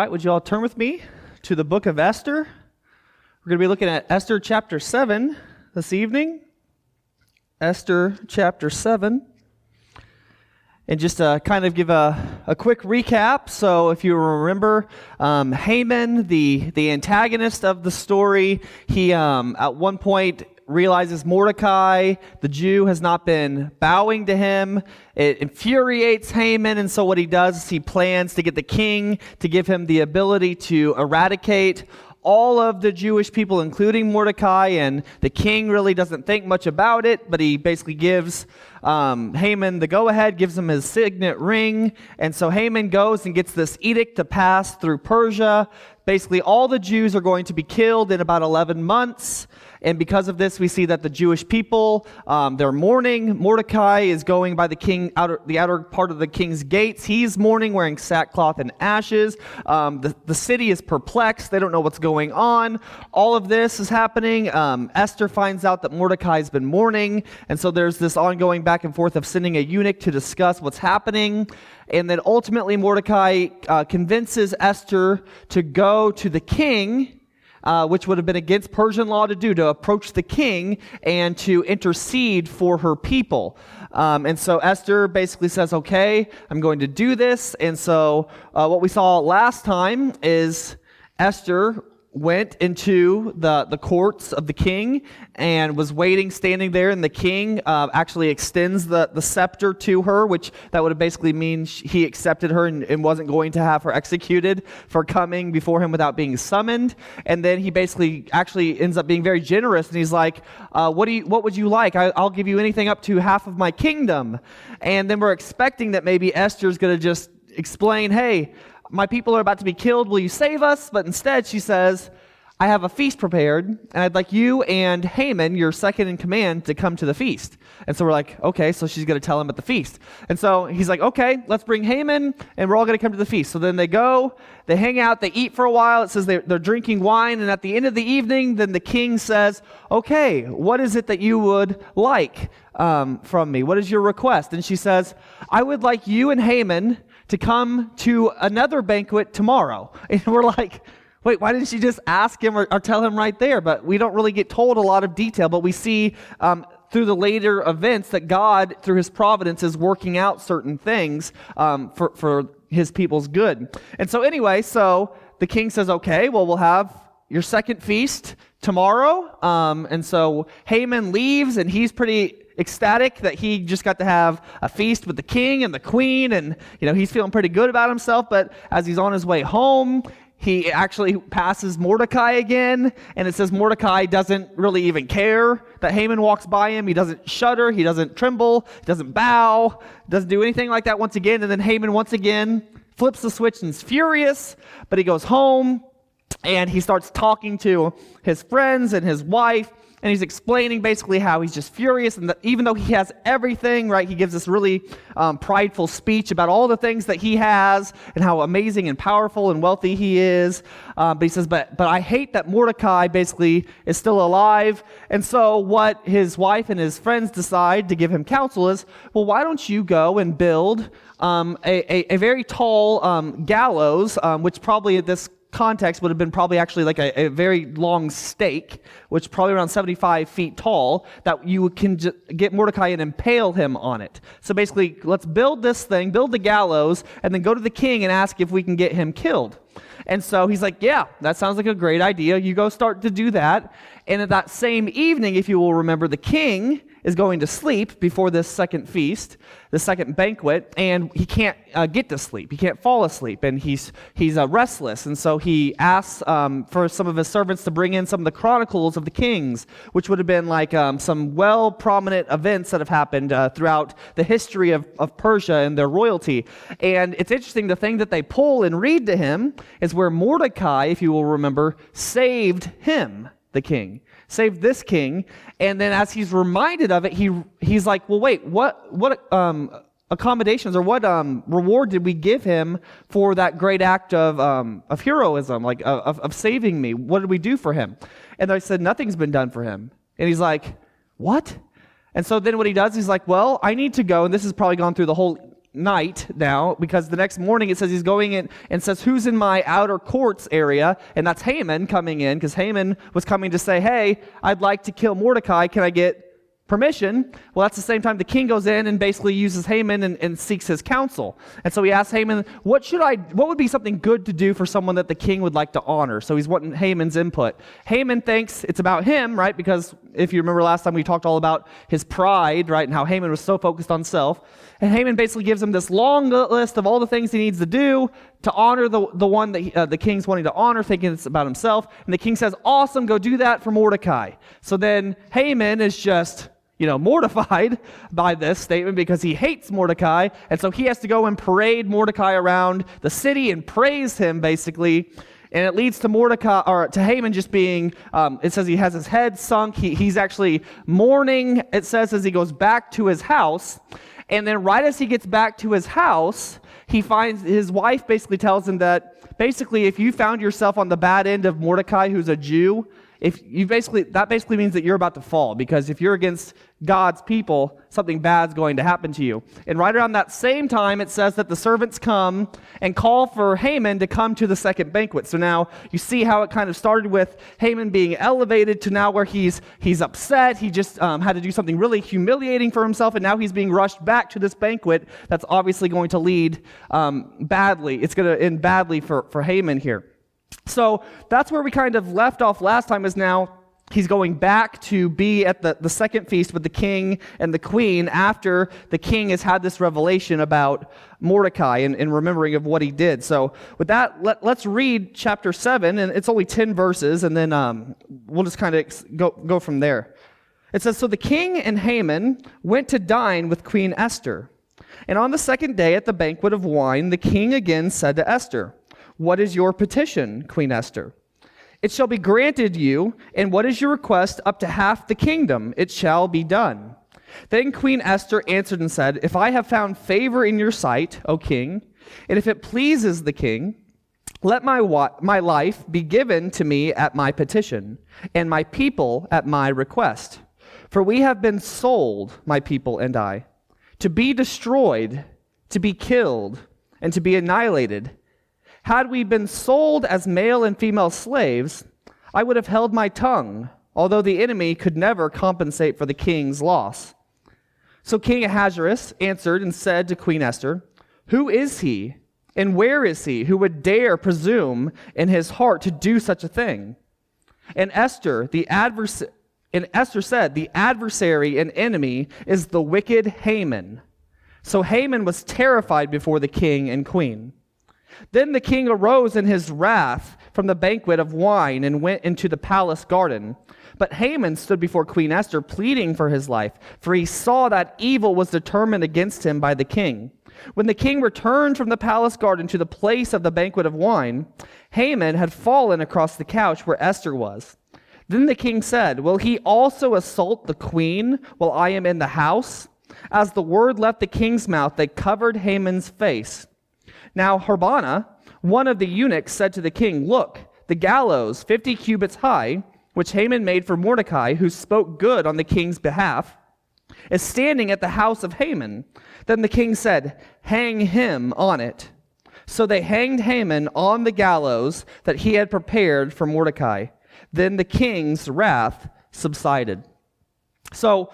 right, would you all turn with me to the book of Esther? We're going to be looking at Esther chapter 7 this evening. Esther chapter 7. And just to kind of give a quick recap, so if you remember, Haman, the antagonist of the story, he at one point realizes Mordecai, the Jew, has not been bowing to him. It infuriates Haman, and so what he does is he plans to get the king to give him the ability to eradicate all of the Jewish people, including Mordecai, and the king really doesn't think much about it, but he basically gives Haman the go-ahead, gives him his signet ring, and so Haman goes and gets this edict to pass through Persia. Basically, all the Jews are going to be killed in about 11 months, and because of this, we see that the Jewish people, they're mourning. Mordecai is going by the king, the outer part of the king's gates. He's mourning, wearing sackcloth and ashes. The city is perplexed. They don't know what's going on. All of this is happening. Esther finds out that Mordecai's been mourning, and so there's this ongoing back and forth of sending a eunuch to discuss what's happening. And then ultimately, Mordecai convinces Esther to go to the king, which would have been against Persian law to do, to approach the king and to intercede for her people. And so Esther basically says, okay, I'm going to do this. And so what we saw last time is Esther went into the courts of the king and was waiting, standing there, and the king actually extends the scepter to her, which that would have basically mean he accepted her and wasn't going to have her executed for coming before him without being summoned. And then he basically actually ends up being very generous, and he's like, what would you like? I'll give you anything up to half of my kingdom. And then we're expecting that maybe Esther's going to just explain, hey, my people are about to be killed. Will you save us? But instead, she says, I have a feast prepared, and I'd like you and Haman, your second in command, to come to the feast. And so we're like, okay, so she's going to tell him at the feast. And so he's like, okay, let's bring Haman, and we're all going to come to the feast. So then they go, they hang out, they eat for a while. It says they're drinking wine, and at the end of the evening, then the king says, okay, what is it that you would like from me? What is your request? And she says, I would like you and Haman to come to another banquet tomorrow. And we're like, wait, why didn't she just ask him or tell him right there? But we don't really get told a lot of detail, but we see through the later events that God, through his providence, is working out certain things for his people's good. And so anyway, so the king says, okay, well, we'll have your second feast tomorrow. And so Haman leaves, and he's pretty ecstatic that he just got to have a feast with the king and the queen, and he's feeling pretty good about himself. But as he's on his way home, he actually passes Mordecai again, and it says Mordecai doesn't really even care that Haman walks by him. He doesn't shudder, he doesn't tremble, he doesn't bow, doesn't do anything like that once again. And then Haman once again flips the switch and is furious, but he goes home and he starts talking to his friends and his wife, and he's explaining basically how he's just furious, and that even though he has everything, right, he gives this really prideful speech about all the things that he has and how amazing and powerful and wealthy he is. But he says, but I hate that Mordecai basically is still alive. And so what his wife and his friends decide to give him counsel is, well, why don't you go and build a very tall gallows, which probably at this context would have been probably actually like a very long stake, which probably around 75 feet tall, that you can get Mordecai and impale him on it. So basically, let's build this thing, build the gallows, and then go to the king and ask if we can get him killed. And so he's like, yeah, that sounds like a great idea. You go start to do that. And at that same evening, if you will remember, the king is going to sleep before this second feast, the second banquet, and he can't get to sleep. He can't fall asleep, and he's restless. And so he asks for some of his servants to bring in some of the chronicles of the kings, which would have been like some well-prominent events that have happened throughout the history of Persia and their royalty. And it's interesting, the thing that they pull and read to him is where Mordecai, if you will remember, saved him, the king. Saved this king, and then as he's reminded of it, he's like, well, wait, what accommodations or what reward did we give him for that great act of heroism, like of saving me? What did we do for him? And they said, nothing's been done for him. And he's like, what? And so then what he does, he's like, well, I need to go, and this has probably gone through the whole night now, because the next morning it says he's going in and says, who's in my outer courts area? And that's Haman coming in, because Haman was coming to say, hey, I'd like to kill Mordecai. Can I get permission? Well, that's the same time the king goes in and basically uses Haman and seeks his counsel. And so he asks Haman, what would be something good to do for someone that the king would like to honor? So he's wanting Haman's input. Haman thinks it's about him, right? Because if you remember last time, we talked all about his pride, right? And how Haman was so focused on self. And Haman basically gives him this long list of all the things he needs to do to honor the one that the king's wanting to honor, thinking it's about himself. And the king says, awesome, go do that for Mordecai. So then Haman is just mortified by this statement because he hates Mordecai, and so he has to go and parade Mordecai around the city and praise him, basically. And it leads to to Haman just being, it says he has his head sunk. He's actually mourning, it says, as he goes back to his house. And then right as he gets back to his house, he finds his wife basically tells him that basically if you found yourself on the bad end of Mordecai, who's a Jew, that basically means that you're about to fall, because if you're against God's people, something bad's going to happen to you. And right around that same time, it says that the servants come and call for Haman to come to the second banquet. So now you see how it kind of started with Haman being elevated to now where he's upset. He just had to do something really humiliating for himself, and now he's being rushed back to this banquet that's obviously going to lead badly. It's going to end badly for Haman here. So that's where we kind of left off last time, is now he's going back to be at the second feast with the king and the queen after the king has had this revelation about Mordecai and remembering of what he did. So with that, let's read chapter 7, and it's only 10 verses, and then we'll just kind of go from there. It says, so the king and Haman went to dine with Queen Esther. And on the second day at the banquet of wine, the king again said to Esther, what is your petition, Queen Esther? It shall be granted you, and what is your request up to half the kingdom? It shall be done. Then Queen Esther answered and said, if I have found favor in your sight, O king, and if it pleases the king, let my life be given to me at my petition, and my people at my request. For we have been sold, my people and I, to be destroyed, to be killed, and to be annihilated. Had we been sold as male and female slaves, I would have held my tongue, although the enemy could never compensate for the king's loss. So King Ahasuerus answered and said to Queen Esther, who is he, and where is he, who would dare presume in his heart to do such a thing? And Esther said, the adversary and enemy is the wicked Haman. So Haman was terrified before the king and queen. Then the king arose in his wrath from the banquet of wine and went into the palace garden. But Haman stood before Queen Esther, pleading for his life, for he saw that evil was determined against him by the king. When the king returned from the palace garden to the place of the banquet of wine, Haman had fallen across the couch where Esther was. Then the king said, will he also assault the queen while I am in the house? As the word left the king's mouth, they covered Haman's face. Now Harbona, one of the eunuchs, said to the king, look, the gallows, 50 cubits high, which Haman made for Mordecai, who spoke good on the king's behalf, is standing at the house of Haman. Then the king said, hang him on it. So they hanged Haman on the gallows that he had prepared for Mordecai. Then the king's wrath subsided. So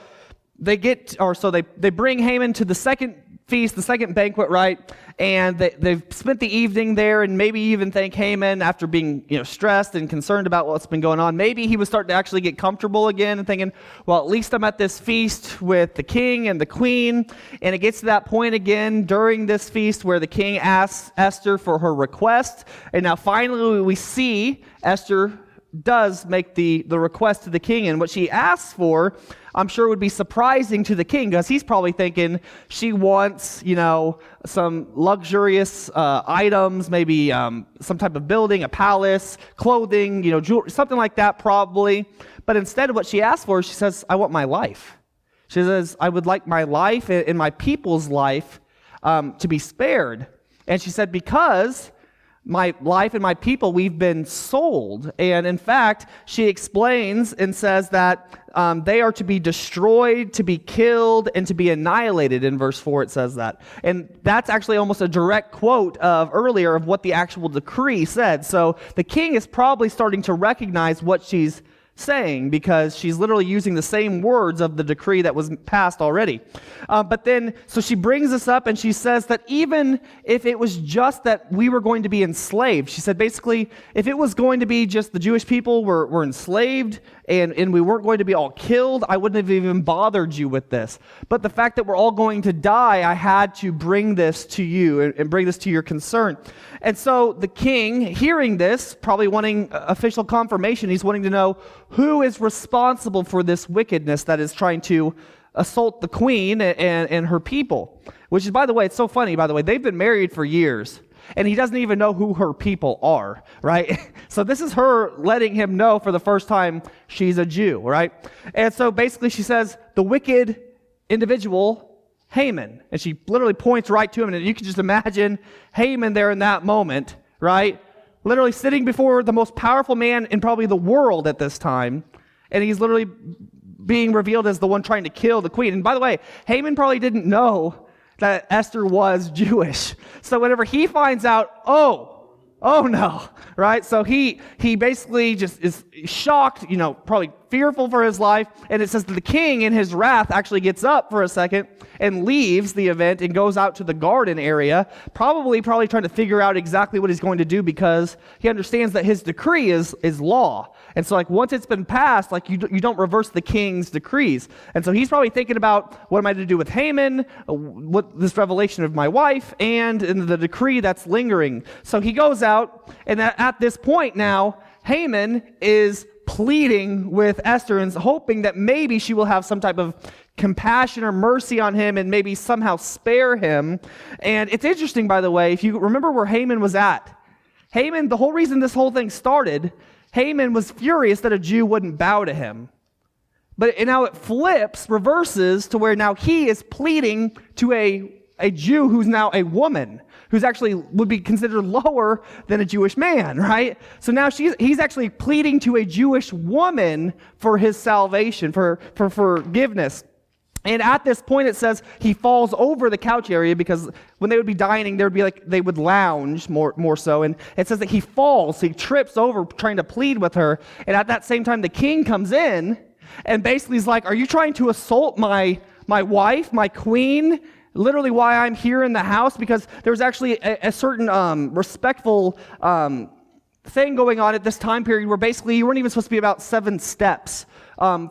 they bring Haman to the second feast, the second banquet, right? And they've spent the evening there, and maybe even thank Haman after being stressed and concerned about what's been going on. Maybe he was starting to actually get comfortable again and thinking, well, at least I'm at this feast with the king and the queen. And it gets to that point again during this feast where the king asks Esther for her request. And now finally we see Esther does make the request to the king, and what she asks for, I'm sure, would be surprising to the king, because he's probably thinking she wants, some luxurious items, maybe some type of building, a palace, clothing, jewelry, something like that probably. But instead of what she asks for, she says, I want my life. She says, I would like my life and my people's life to be spared. And she said, because my life and my people, we've been sold. And in fact, she explains and says that they are to be destroyed, to be killed, and to be annihilated. In verse 4, it says that. And that's actually almost a direct quote of earlier of what the actual decree said. So the king is probably starting to recognize what she's saying, because she's literally using the same words of the decree that was passed already. But then, so she brings this up and she says that even if it was just that we were going to be enslaved, she said basically, if it was going to be just the Jewish people were enslaved and we weren't going to be all killed, I wouldn't have even bothered you with this. But the fact that we're all going to die, I had to bring this to you and bring this to your concern. And so the king, hearing this, probably wanting official confirmation, he's wanting to know who is responsible for this wickedness that is trying to assault the queen and her people. Which is, by the way, it's so funny, by the way, they've been married for years, and he doesn't even know who her people are, right? So this is her letting him know for the first time she's a Jew, right? And so basically she says, the wicked individual, Haman. And she literally points right to him, and you can just imagine Haman there in that moment, right? Literally sitting before the most powerful man in probably the world at this time, and he's literally being revealed as the one trying to kill the queen. And by the way, Haman probably didn't know that Esther was Jewish. So whenever he finds out, oh no, right? So he basically just is shocked, probably fearful for his life. And it says that the king in his wrath actually gets up for a second and leaves the event and goes out to the garden area, probably trying to figure out exactly what he's going to do, because he understands that his decree is law. And so once it's been passed, you don't reverse the king's decrees. And so he's probably thinking about, what am I to do with Haman, what this revelation of my wife, and in the decree that's lingering. So he goes out, and at this point now, Haman is pleading with Esther and hoping that maybe she will have some type of compassion or mercy on him and maybe somehow spare him. And it's interesting, by the way, if you remember where Haman was at. Haman, the whole reason this whole thing started, Haman was furious that a Jew wouldn't bow to him. But now it flips, reverses to where now he is pleading to a Jew who's now a woman, who's actually would be considered lower than a Jewish man, right? So now he's actually pleading to a Jewish woman for his salvation, for forgiveness. And at this point, it says he falls over the couch area, because when they would be dining, they would lounge more so. And it says that he falls, he trips over trying to plead with her. And at that same time, the king comes in and basically is like, are you trying to assault my wife, my queen? Literally why I'm here in the house, because there's actually a certain respectful thing going on at this time period where basically you weren't even supposed to be about 7 steps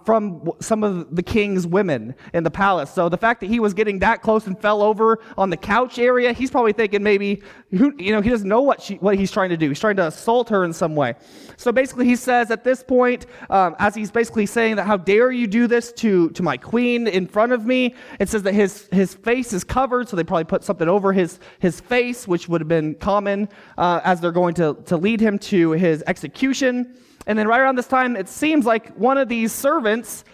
from some of the king's women in the palace. So the fact that he was getting that close and fell over on the couch area, he's probably thinking maybe, he doesn't know what he's trying to do. He's trying to assault her in some way. So basically he says at this point, as he's basically saying that, how dare you do this to my queen in front of me, it says that his face is covered, so they probably put something over his face, which would have been common as they're going to lead him to his execution. And then right around this time, it seems like one of these servants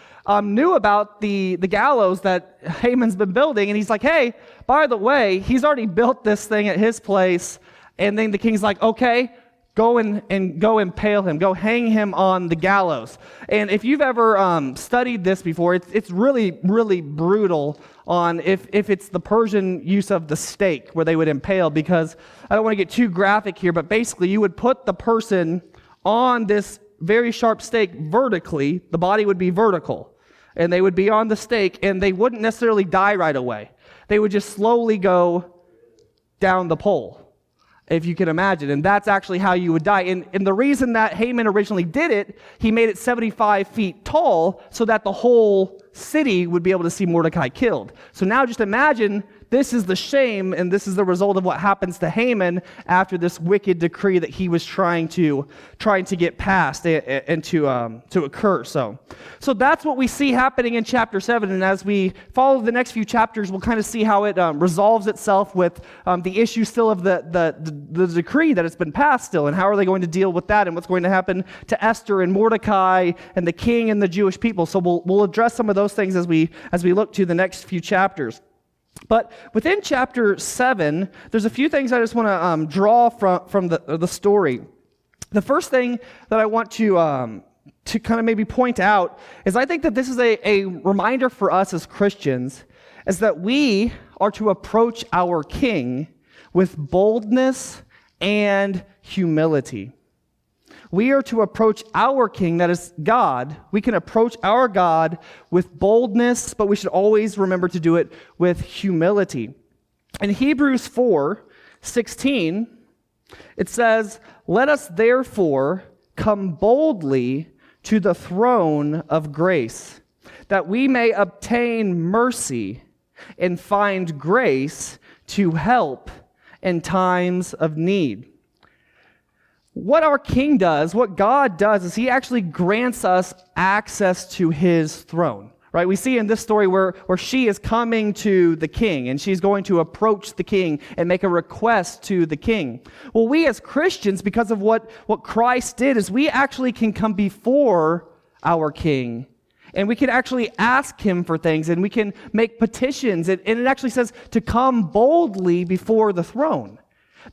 knew about the gallows that Haman's been building, and he's like, hey, by the way, he's already built this thing at his place. And then the king's like, okay, go and go impale him, go hang him on the gallows. And if you've ever studied this before, it's really, really brutal on if it's the Persian use of the stake where they would impale, because I don't want to get too graphic here, but basically you would put the person on this very sharp stake vertically. The body would be vertical, and they would be on the stake, and they wouldn't necessarily die right away. They would just slowly go down the pole, if you can imagine. And that's actually how you would die. And the reason that Haman originally did it, he made it 75 feet tall so that the whole city would be able to see Mordecai killed. So now just imagine, this is the shame, and this is the result of what happens to Haman after this wicked decree that he was trying to get passed and to occur. So that's what we see happening in chapter 7. And as we follow the next few chapters, we'll kind of see how it resolves itself with the issue still of the decree that it's been passed still, and how are they going to deal with that, and what's going to happen to Esther and Mordecai and the king and the Jewish people. So we'll address some of those things as we look to the next few chapters. But within chapter 7, there's a few things I just want to draw from the story. The first thing that I want to kind of maybe point out is I think that this is a reminder for us as Christians is that we are to approach our King with boldness and humility. We are to approach our King, that is God. We can approach our God with boldness, but we should always remember to do it with humility. In Hebrews 4:16, it says, "Let us therefore come boldly to the throne of grace, that we may obtain mercy and find grace to help in times of need." What our King does, what God does, is he actually grants us access to his throne, right? We see in this story where she is coming to the king, and she's going to approach the king and make a request to the king. Well, we as Christians, because of what Christ did, is we actually can come before our king, and we can actually ask him for things, and we can make petitions, and it actually says to come boldly before the throne.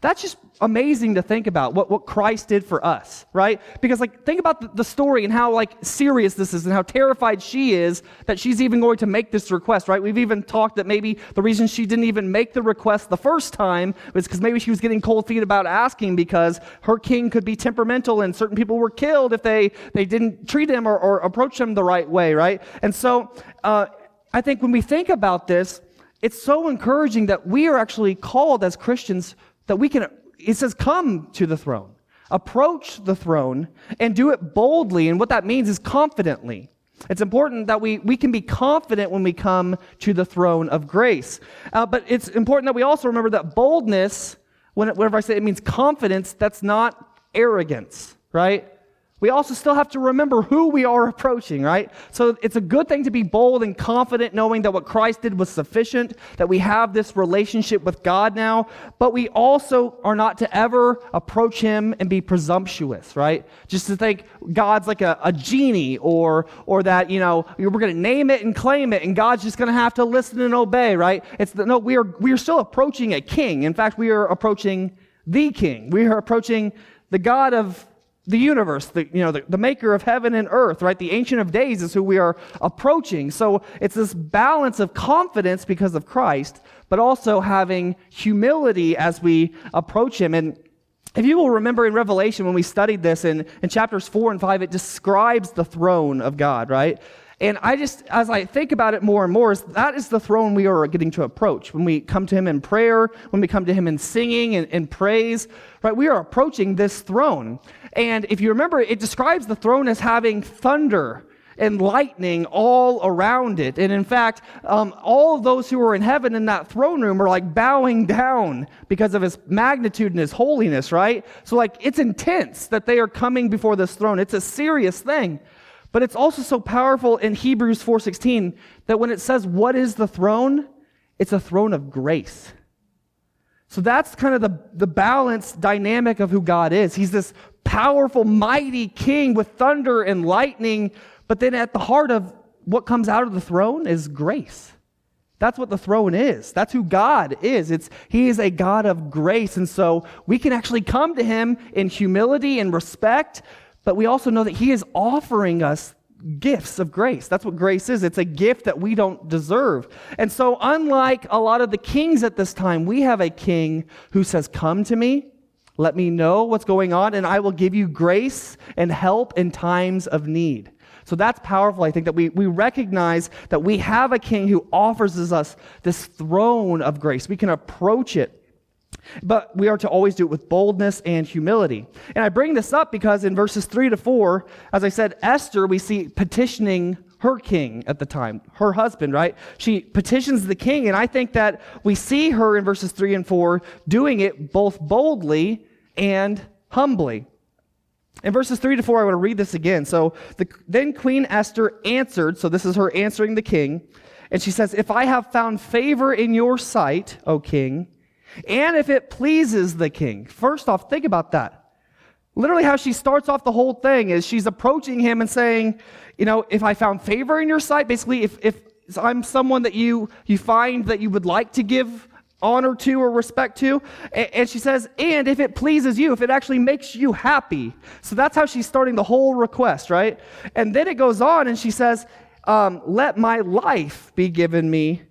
That's just amazing to think about, what Christ did for us, right? Because think about the story and how serious this is and how terrified she is that she's even going to make this request, right? We've even talked that maybe the reason she didn't even make the request the first time was because maybe she was getting cold feet about asking because her king could be temperamental and certain people were killed if they didn't treat him or approach him the right way, right? And so I think when we think about this, it's so encouraging that we are actually called as Christians that we can, it says, come to the throne, approach the throne, and do it boldly. And what that means is confidently. It's important that we can be confident when we come to the throne of grace. But it's important that we also remember that boldness, whenever I say it means confidence, that's not arrogance, right? We also still have to remember who we are approaching, right? So it's a good thing to be bold and confident, knowing that what Christ did was sufficient, that we have this relationship with God now, but we also are not to ever approach him and be presumptuous, right? Just to think God's like a genie or that, we're going to name it and claim it and God's just going to have to listen and obey, right? No, we are still approaching a king. In fact, we are approaching the king. We are approaching the God of the universe, the maker of heaven and earth, right? The Ancient of Days is who we are approaching. So it's this balance of confidence because of Christ, but also having humility as we approach him. And if you will remember in Revelation, when we studied this in chapters 4 and 5, it describes the throne of God, right? And as I think about it more and more, that is the throne we are getting to approach. When we come to him in prayer, when we come to him in singing and praise, right, we are approaching this throne. And if you remember, it describes the throne as having thunder and lightning all around it. And in fact, all of those who are in heaven in that throne room are bowing down because of his magnitude and his holiness, right? So it's intense that they are coming before this throne. It's a serious thing. But it's also so powerful in Hebrews 4:16 that when it says, what is the throne? It's a throne of grace. So that's kind of the balanced dynamic of who God is. He's this powerful, mighty king with thunder and lightning, but then at the heart of what comes out of the throne is grace. That's what the throne is. That's who God is. He is a God of grace. And so we can actually come to him in humility and respect, but we also know that he is offering us gifts of grace. That's what grace is. It's a gift that we don't deserve. And so unlike a lot of the kings at this time, we have a king who says, come to me, let me know what's going on, and I will give you grace and help in times of need. So that's powerful, I think, that we recognize that we have a king who offers us this throne of grace. We can approach it. But we are to always do it with boldness and humility. And I bring this up because in verses 3-4, as I said, Esther, we see petitioning her king at the time, her husband, right? She petitions the king, and I think that we see her in verses 3 and 4 doing it both boldly and humbly. In verses 3-4, I want to read this again. So then Queen Esther answered, so this is her answering the king, and she says, if I have found favor in your sight, O king, and if it pleases the king. First off, think about that. Literally how she starts off the whole thing is she's approaching him and saying, if I found favor in your sight, basically if I'm someone that you find that you would like to give honor to or respect to. And she says, and if it pleases you, if it actually makes you happy. So that's how she's starting the whole request, right? And then it goes on and she says, let my life be given me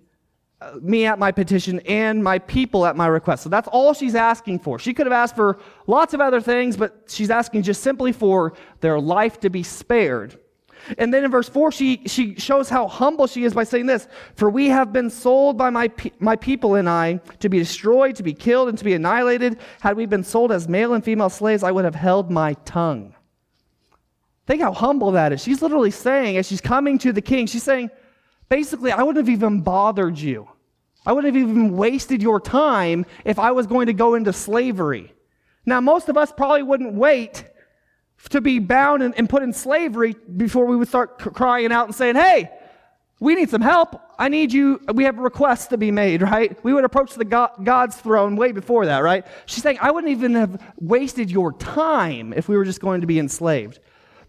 at my petition and my people at my request. So that's all she's asking for. She could have asked for lots of other things, but she's asking just simply for their life to be spared. And then in verse 4, she shows how humble she is by saying this, for we have been sold by my people and I to be destroyed, to be killed, and to be annihilated. Had we been sold as male and female slaves, I would have held my tongue. Think how humble that is. She's literally saying, as she's coming to the king, she's saying, basically, I wouldn't have even bothered you. I wouldn't have even wasted your time if I was going to go into slavery. Now, most of us probably wouldn't wait to be bound and put in slavery before we would start crying out and saying, hey, we need some help. I need you. We have requests to be made, right? We would approach the God's throne way before that, right? She's saying, I wouldn't even have wasted your time if we were just going to be enslaved.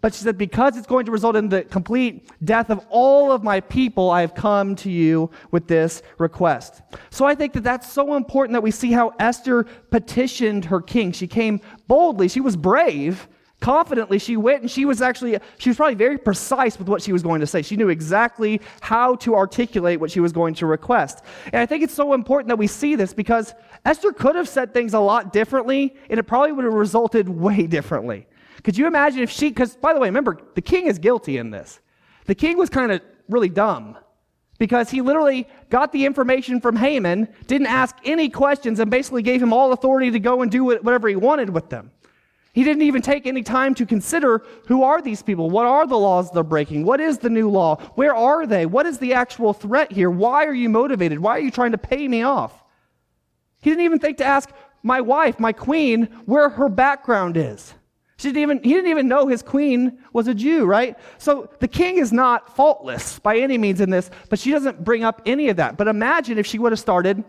But she said, because it's going to result in the complete death of all of my people, I have come to you with this request. So I think that that's so important that we see how Esther petitioned her king. She came boldly. She was brave. Confidently, she went, and she was probably very precise with what she was going to say. She knew exactly how to articulate what she was going to request. And I think it's so important that we see this because Esther could have said things a lot differently, and it probably would have resulted way differently. Could you imagine if because by the way, remember, the king is guilty in this. The king was kind of really dumb because he literally got the information from Haman, didn't ask any questions, and basically gave him all authority to go and do whatever he wanted with them. He didn't even take any time to consider, who are these people? What are the laws they're breaking? What is the new law? Where are they? What is the actual threat here? Why are you motivated? Why are you trying to pay me off? He didn't even think to ask my wife, my queen, where her background is. He didn't even know his queen was a Jew, right? So the king is not faultless by any means in this, but she doesn't bring up any of that. But imagine if she would have started,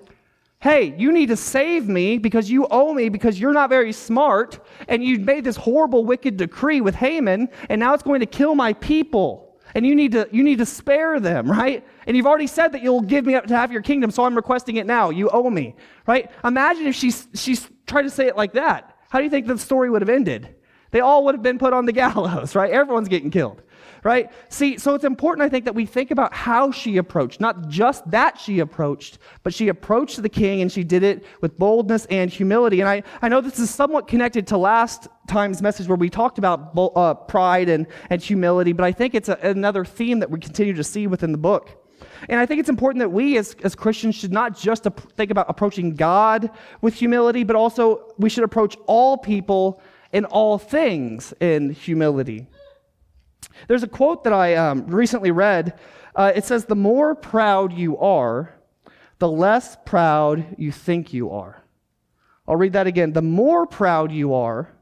hey, you need to save me because you owe me because you're not very smart, and you made this horrible, wicked decree with Haman, and now it's going to kill my people, and you need to spare them, right? And you've already said that you'll give me up to half your kingdom, so I'm requesting it now. You owe me, right? Imagine if she's tried to say it like that. How do you think the story would have ended? They all would have been put on the gallows, right? Everyone's getting killed, right? See, so it's important, I think, that we think about how she approached, not just that she approached, but she approached the king, and she did it with boldness and humility. And I know this is somewhat connected to last time's message where we talked about pride and humility, but I think it's another theme that we continue to see within the book. And I think it's important that we as Christians should not just think about approaching God with humility, but also we should approach all people in all things in humility. There's a quote that I recently read. It says, the more proud you are, the less proud you think you are. I'll read that again. The more proud you are,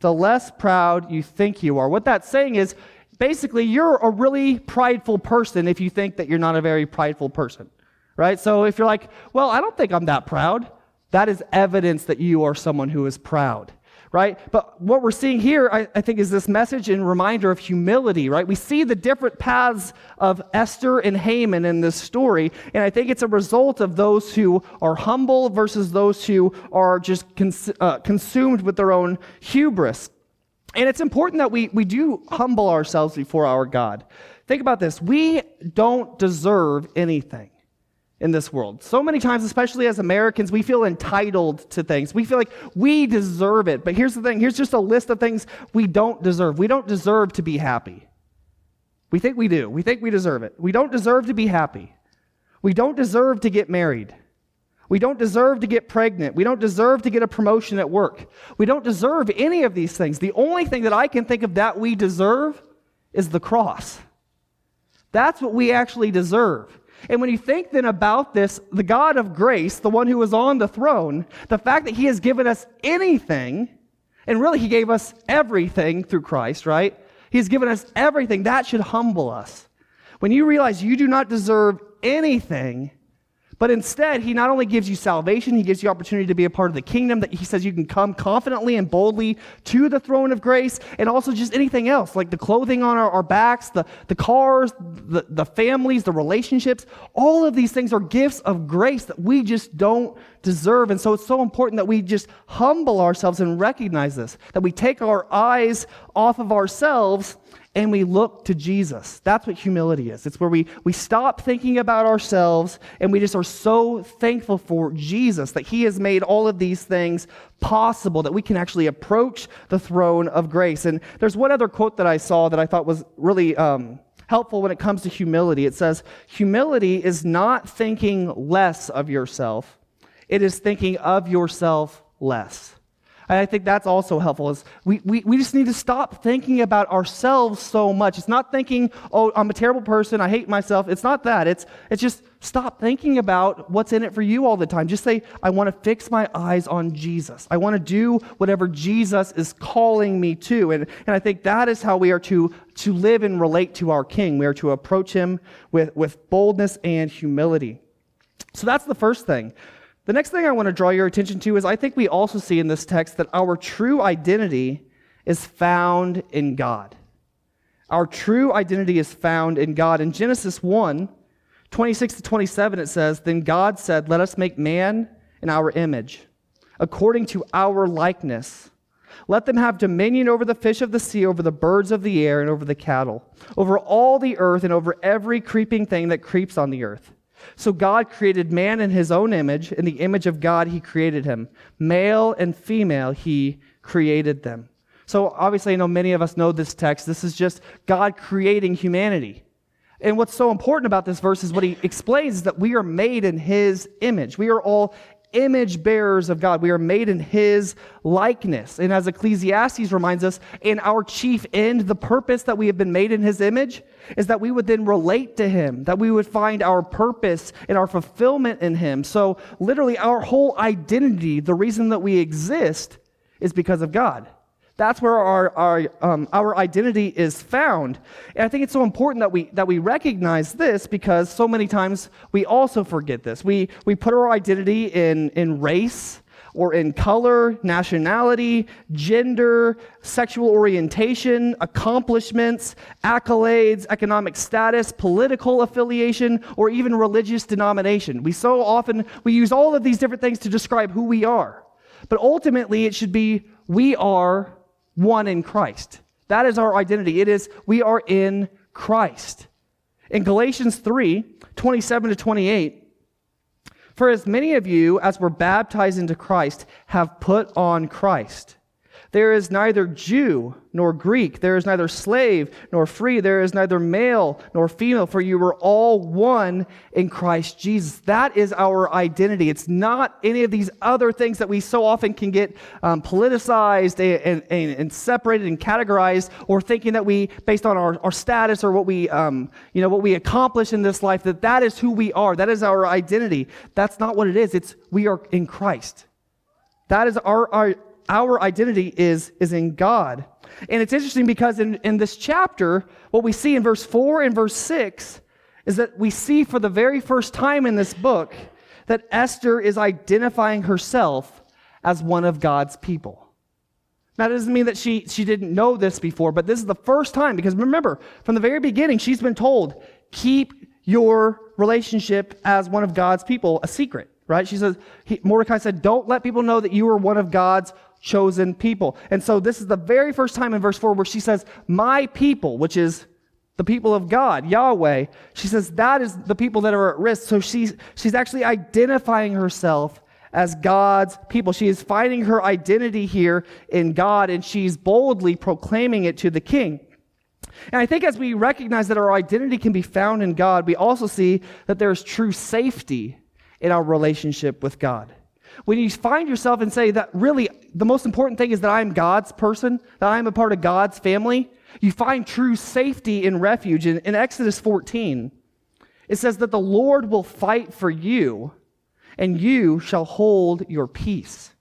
the less proud you think you are. What that's saying is, basically, you're a really prideful person if you think that you're not a very prideful person, right? So if you're like, well, I don't think I'm that proud, that is evidence that you are someone who is proud. Right? But what we're seeing here, I think, is this message and reminder of humility, right? We see the different paths of Esther and Haman in this story, and I think it's a result of those who are humble versus those who are just consumed with their own hubris. And it's important that we do humble ourselves before our God. Think about this. We don't deserve anything in this world. So many times, especially as Americans, we feel entitled to things. We feel like we deserve it. But here's the thing. Here's just a list of things we don't deserve. We don't deserve to be happy. We think we do. We think we deserve it. We don't deserve to be happy. We don't deserve to get married. We don't deserve to get pregnant. We don't deserve to get a promotion at work. We don't deserve any of these things. The only thing that I can think of that we deserve is the cross. That's what we actually deserve. And when you think then about this, the God of grace, the one who is on the throne, the fact that he has given us anything, and really he gave us everything through Christ, right? He's given us everything. That should humble us. When you realize you do not deserve anything, But instead, he not only gives you salvation, he gives you opportunity to be a part of the kingdom, that he says you can come confidently and boldly to the throne of grace, and also just anything else, like the clothing on our backs, the cars, the families, the relationships. All of these things are gifts of grace that we just don't deserve. And so it's so important that we just humble ourselves and recognize this, that we take our eyes off of ourselves and we look to Jesus. That's what humility is. It's where we stop thinking about ourselves and we just are so thankful for Jesus, that he has made all of these things possible, that we can actually approach the throne of grace. And there's one other quote that I saw that I thought was really helpful when it comes to humility. It says, humility is not thinking less of yourself. It is thinking of yourself less. And I think that's also helpful, is we just need to stop thinking about ourselves so much. It's not thinking, oh, I'm a terrible person, I hate myself. It's not that. It's just stop thinking about what's in it for you all the time. Just say, I want to fix my eyes on Jesus. I want to do whatever Jesus is calling me to. And I think that is how we are to live and relate to our King. We are to approach him with boldness and humility. So that's the first thing. The next thing I want to draw your attention to is I think we also see in this text that our true identity is found in God. Our true identity is found in God. In Genesis 1:26-27, it says, Then God said, Let us make man in our image, according to our likeness. Let them have dominion over the fish of the sea, over the birds of the air, and over the cattle, over all the earth, and over every creeping thing that creeps on the earth. So God created man in his own image. In the image of God, he created him. Male and female, he created them. So obviously, I know many of us know this text. This is just God creating humanity. And what's so important about this verse is what he explains is that we are made in his image. We are all image bearers of God. We are made in his likeness. And as Ecclesiastes reminds us, in our chief end, the purpose that we have been made in his image is that we would then relate to him, that we would find our purpose and our fulfillment in him. So literally our whole identity, the reason that we exist, is because of God. That's where our identity is found. And I think it's so important that we recognize this, because so many times we also forget this. We put our identity in race or in color, nationality, gender, sexual orientation, accomplishments, accolades, economic status, political affiliation, or even religious denomination. We use all of these different things to describe who we are. But ultimately it should be, we are one in Christ. That is our identity. It is, we are in Christ. In Galatians 3:27-28, for as many of you as were baptized into Christ have put on Christ. There is neither Jew nor Greek. There is neither slave nor free. There is neither male nor female, for you were all one in Christ Jesus. That is our identity. It's not any of these other things that we so often can get politicized and separated and categorized, or thinking that we, based on our status or what we accomplish in this life, that is who we are. That is our identity. That's not what it is. It's, we are in Christ. That is our identity is in God. And it's interesting because in this chapter, what we see in verse 4 and verse 6 is that we see for the very first time in this book that Esther is identifying herself as one of God's people. Now, that doesn't mean that she didn't know this before, but this is the first time, because remember, from the very beginning, she's been told, keep your relationship as one of God's people a secret, right? She says, Mordecai said, don't let people know that you are one of God's chosen people. And so this is the very first time in verse 4 where she says, my people, which is the people of God, Yahweh, she says that is the people that are at risk. So she's actually identifying herself as God's people. She is finding her identity here in God, and she's boldly proclaiming it to the king. And I think as we recognize that our identity can be found in God, we also see that there's true safety in our relationship with God. When you find yourself and say that really the most important thing is that I'm God's person, that I'm a part of God's family, you find true safety and refuge. In Exodus 14, it says that the Lord will fight for you, and you shall hold your peace.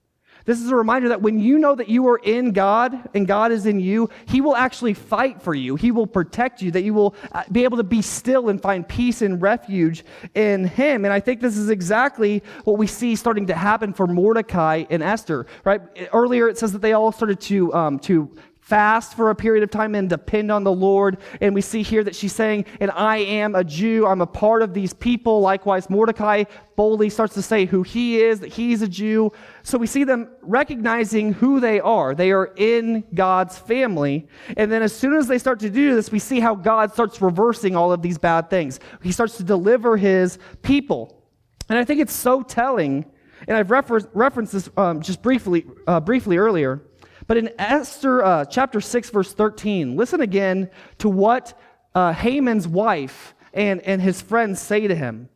This is a reminder that when you know that you are in God and God is in you, He will actually fight for you. He will protect you, that you will be able to be still and find peace and refuge in Him. And I think this is exactly what we see starting to happen for Mordecai and Esther, right? Earlier it says that they all started to fast for a period of time and depend on the Lord. And we see here that she's saying, and I am a Jew, I'm a part of these people. Likewise, Mordecai boldly starts to say who he is, that he's a Jew. So we see them recognizing who they are. They are in God's family. And then as soon as they start to do this, we see how God starts reversing all of these bad things. He starts to deliver His people. And I think it's so telling, and I've referenced this just briefly earlier, but in Esther chapter 6, verse 13, listen again to what Haman's wife and his friends say to him.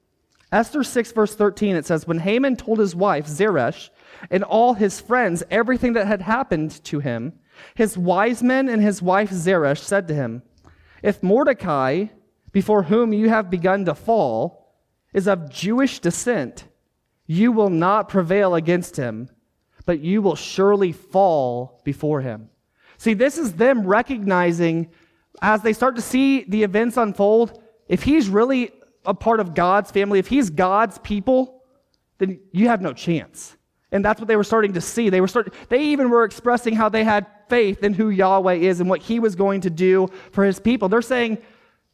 Esther 6, verse 13, it says, when Haman told his wife, Zeresh, and all his friends everything that had happened to him, his wise men and his wife Zeresh said to him, if Mordecai, before whom you have begun to fall, is of Jewish descent, you will not prevail against him, but you will surely fall before him. See, this is them recognizing, as they start to see the events unfold, if he's really a part of God's family, if he's God's people, then you have no chance. And that's what they were starting to see. They even were expressing how they had faith in who Yahweh is and what He was going to do for His people. They're saying,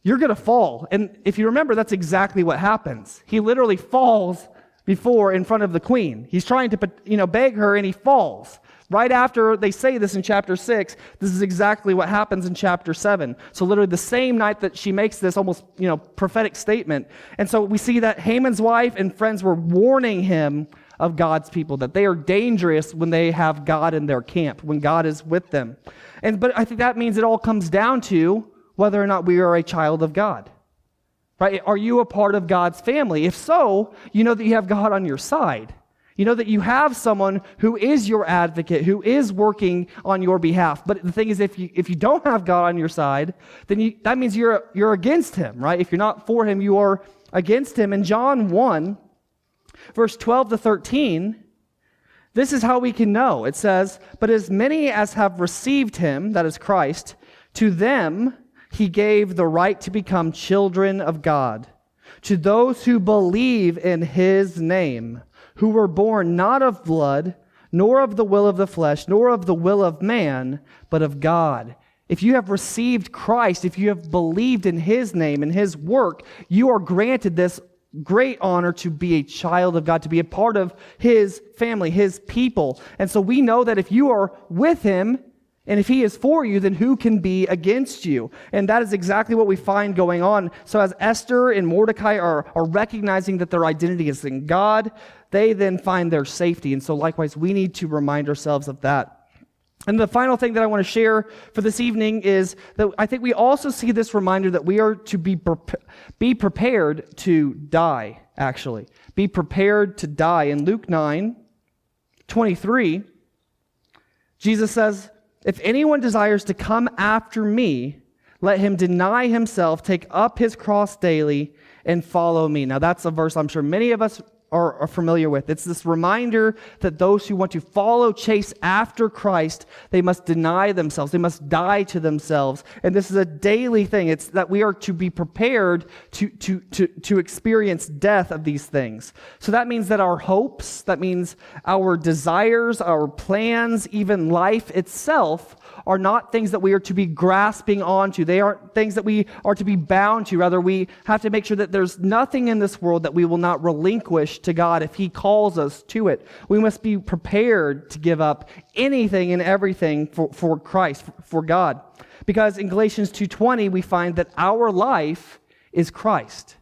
you're going to fall. And if you remember, that's exactly what happens. He literally falls in front of the queen. He's trying to, beg her, and he falls. Right after they say this in chapter 6, this is exactly what happens in chapter 7. So literally the same night that she makes this almost, prophetic statement. And so we see that Haman's wife and friends were warning him of God's people, that they are dangerous when they have God in their camp, when God is with them. But I think that means it all comes down to whether or not we are a child of God. Right? Are you a part of God's family? If so, you know that you have God on your side. You know that you have someone who is your advocate, who is working on your behalf. But the thing is, if you don't have God on your side, then that means you're against Him, right? If you're not for Him, you are against Him. In John 1, verse 12 to 13, this is how we can know. It says, but as many as have received Him, that is Christ, to them He gave the right to become children of God, to those who believe in His name, who were born not of blood, nor of the will of the flesh, nor of the will of man, but of God. If you have received Christ, if you have believed in His name and His work, you are granted this great honor to be a child of God, to be a part of His family, His people. And so we know that if you are with Him, and if He is for you, then who can be against you? And that is exactly what we find going on. So as Esther and Mordecai are recognizing that their identity is in God, they then find their safety. And so likewise, we need to remind ourselves of that. And the final thing that I want to share for this evening is that I think we also see this reminder that we are to be prepared to die, actually. Be prepared to die. In Luke 9:23, Jesus says, if anyone desires to come after me, let him deny himself, take up his cross daily, and follow me. Now that's a verse I'm sure many of us are familiar with. It's this reminder that those who want to chase after Christ, they must deny themselves. They must die to themselves. And this is a daily thing. It's that we are to be prepared to experience death of these things. So that means that our hopes, that means our desires, our plans, even life itself are not things that we are to be grasping onto. They aren't things that we are to be bound to. Rather, we have to make sure that there's nothing in this world that we will not relinquish to God if He calls us to it. We must be prepared to give up anything and everything for Christ, for God. Because in Galatians 2:20, we find that our life is Christ.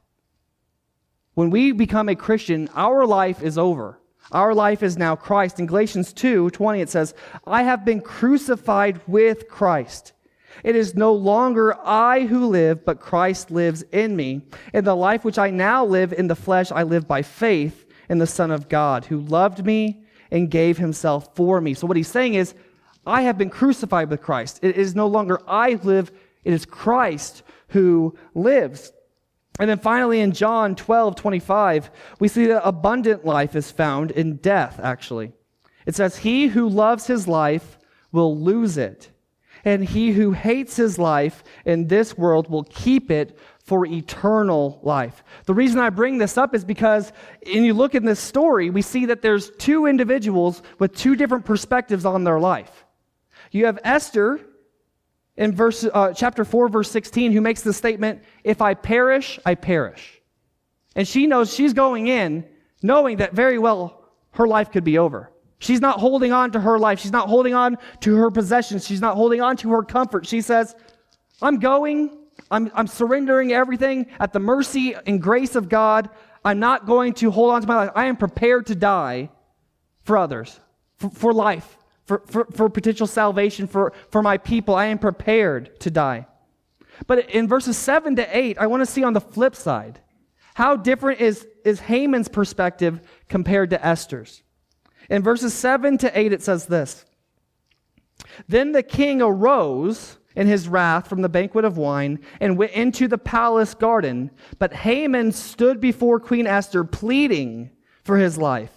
When we become a Christian, our life is over. Our life is now Christ. In Galatians 2:20, it says, I have been crucified with Christ. It is no longer I who live, but Christ lives in me. In the life which I now live in the flesh, I live by faith in the Son of God, who loved me and gave Himself for me. So what he's saying is, I have been crucified with Christ. It is no longer I who live, it is Christ who lives. And then finally in John 12:25, we see that abundant life is found in death, actually. It says, he who loves his life will lose it, and he who hates his life in this world will keep it for eternal life. The reason I bring this up is because when you look in this story, we see that there's two individuals with two different perspectives on their life. You have Esther in chapter 4, verse 16, who makes the statement, if I perish, I perish. And she knows she's going in knowing that very well her life could be over. She's not holding on to her life. She's not holding on to her possessions. She's not holding on to her comfort. She says, I'm surrendering everything at the mercy and grace of God. I'm not going to hold on to my life. I am prepared to die for others, for life, for potential salvation, for my people. I am prepared to die. But in verses 7 to 8, I want to see on the flip side, how different is Haman's perspective compared to Esther's. In verses 7 to 8, it says this, then the king arose in his wrath from the banquet of wine and went into the palace garden. But Haman stood before Queen Esther pleading for his life.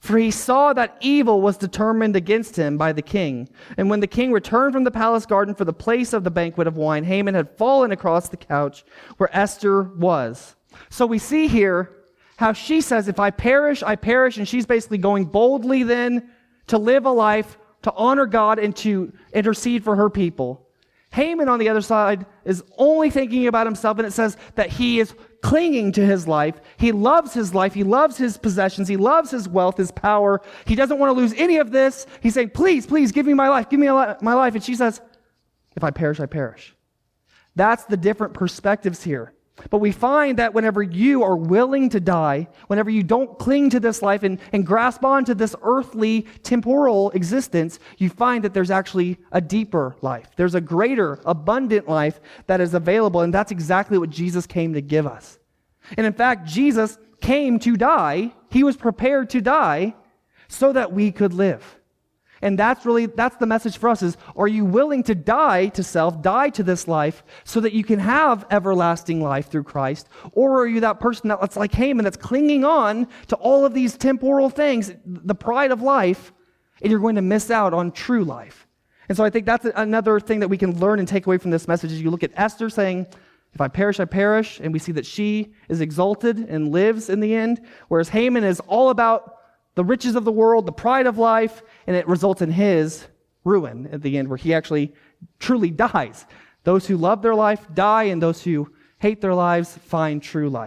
For he saw that evil was determined against him by the king. And when the king returned from the palace garden for the place of the banquet of wine, Haman had fallen across the couch where Esther was. So we see here how she says, if I perish, I perish. And she's basically going boldly then to live a life to honor God and to intercede for her people. Haman, on the other side, is only thinking about himself, and it says that he is clinging to his life. He loves his life. He loves his possessions. He loves his wealth, his power. He doesn't want to lose any of this. He's saying, please, please, give me my life. Give me my life. And she says, if I perish, I perish. That's the different perspectives here. But we find that whenever you are willing to die, whenever you don't cling to this life and grasp on to this earthly, temporal existence, you find that there's actually a deeper life. There's a greater, abundant life that is available, and that's exactly what Jesus came to give us. And in fact, Jesus came to die. He was prepared to die so that we could live. And that's the message for us is, are you willing to die to self, die to this life, so that you can have everlasting life through Christ? Or are you that person that's like Haman, that's clinging on to all of these temporal things, the pride of life, and you're going to miss out on true life? And so I think that's another thing that we can learn and take away from this message is you look at Esther saying, if I perish, I perish, and we see that she is exalted and lives in the end, whereas Haman is all about the riches of the world, the pride of life, and it results in his ruin at the end, where he actually truly dies. Those who love their life die, and those who hate their lives find true life.